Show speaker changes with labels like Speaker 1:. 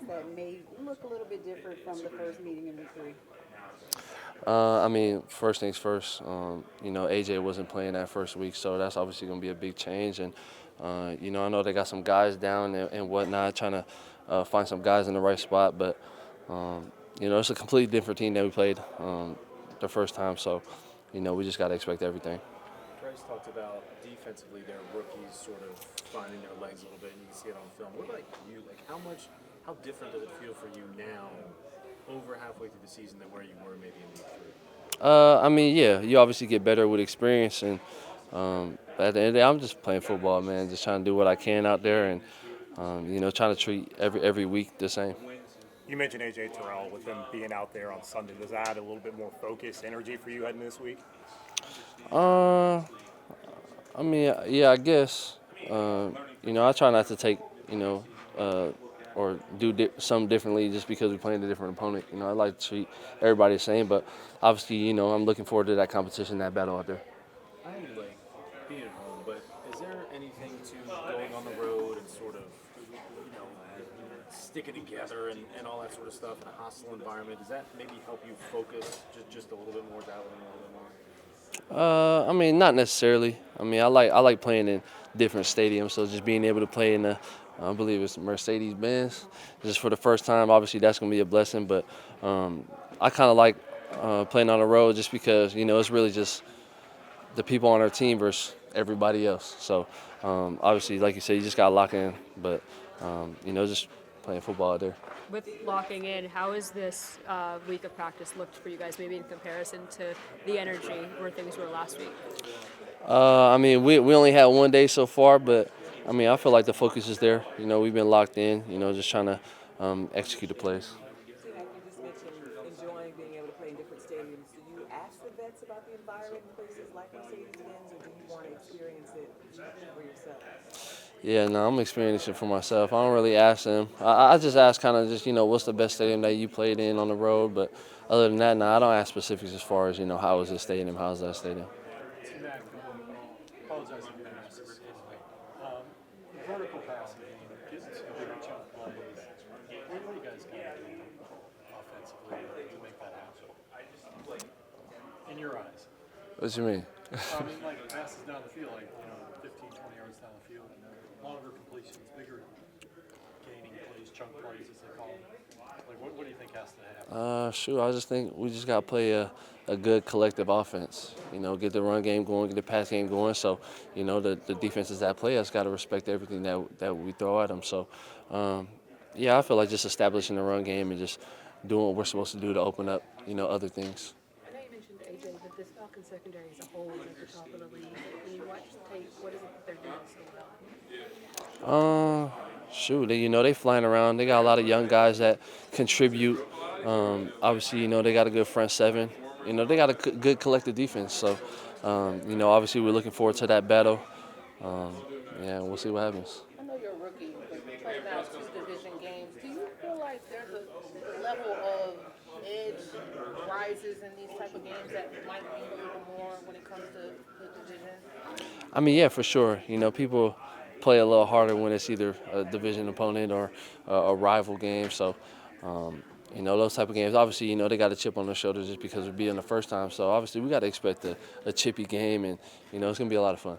Speaker 1: that may look a little bit different from the first meeting in week 3?
Speaker 2: I mean, first things first. AJ wasn't playing that first week, so that's obviously going to be a big change. And I know they got some guys down and whatnot, trying to find some guys in the right spot. But it's a completely different team that we played the first time. So, we just got to expect everything.
Speaker 3: Bryce talked about defensively their rookies sort of finding their legs a little bit, and you can see it on film. What about you? Like, how different does it feel for you now, over halfway through the season, than where you were maybe in week 3?
Speaker 2: I mean, yeah, you obviously get better with experience, and at the end of the day, I'm just playing football, man. Just trying to do what I can out there, and trying to treat every week the same.
Speaker 4: You mentioned A.J. Terrell with him being out there on Sunday. Does that add a little bit more focus, energy for you heading this week?
Speaker 2: I mean, yeah, I guess. I try not to take, or do something differently just because we're playing a different opponent. I like to treat everybody the same, but obviously, I'm looking forward to that competition, that battle out there.
Speaker 3: I know you like being at home, but is there anything to going on the road and sort of, sticking together and all that sort of stuff in a hostile environment? Does that maybe help you focus just a little bit more, dial in a little bit more?
Speaker 2: I mean, not necessarily. I mean, I like playing in different stadiums, so just being able to play in the, I believe it's Mercedes-Benz, just for the first time. Obviously, that's going to be a blessing, but I kind of like playing on the road just because it's really just the people on our team versus everybody else. So obviously, like you said, you just got to lock in, but just playing football out there.
Speaker 5: With locking in, how has this week of practice looked for you guys, maybe in comparison to the energy where things were last week?
Speaker 2: I mean, we only had one day so far, but I mean, I feel like the focus is there. We've been locked in. Just trying to execute the plays.
Speaker 1: See, like you just mentioned, enjoying being able to play in different stadiums. Do you ask the vets about the environment in places like Mercedes-Benz, or do you want to experience it for yourself?
Speaker 2: Yeah, no, I'm experiencing it for myself. I don't really ask them. I just ask kind of just, what's the best stadium that you played in on the road. But other than that, no, I don't ask specifics as far as, how is this stadium, how's that stadium.
Speaker 6: Matt, apologize if you asked this. Vertical passing game, getting some big chunk plays. What are you guys going to do offensively to make that happen? In your eyes.
Speaker 2: What you mean?
Speaker 6: I mean, like passes down the field, like 15, 20 yards down the field, longer completions, bigger gaining plays, chunk plays as they call them. Like, what do you think has to happen?
Speaker 2: Shoot, I just think we just got to play a good collective offense. Get the run game going, get the pass game going. So, the defenses that play us got to respect everything that we throw at them. So, I feel like just establishing the run game and just doing what we're supposed to do to open up, other things.
Speaker 5: I know you mentioned AJ, but this Falcons secondary as a whole is at the top of the league. When you watch the tape, what is it that they're doing so well?
Speaker 2: Shoot, they flying around. They got a lot of young guys that contribute. Obviously, they got a good front seven. They got a good collective defense. So, obviously we're looking forward to that battle. We'll see what happens.
Speaker 1: I know you're a rookie, but you played now 2 division games. Do you feel like there's a level of edge rises in these type of games that might mean a little more when it comes to the division?
Speaker 2: I mean, yeah, for sure. People play a little harder when it's either a division opponent or a rival game. So, those type of games, obviously, they got a chip on their shoulders just because we're being the first time. So, obviously, we got to expect a chippy game, and, it's going to be a lot of fun.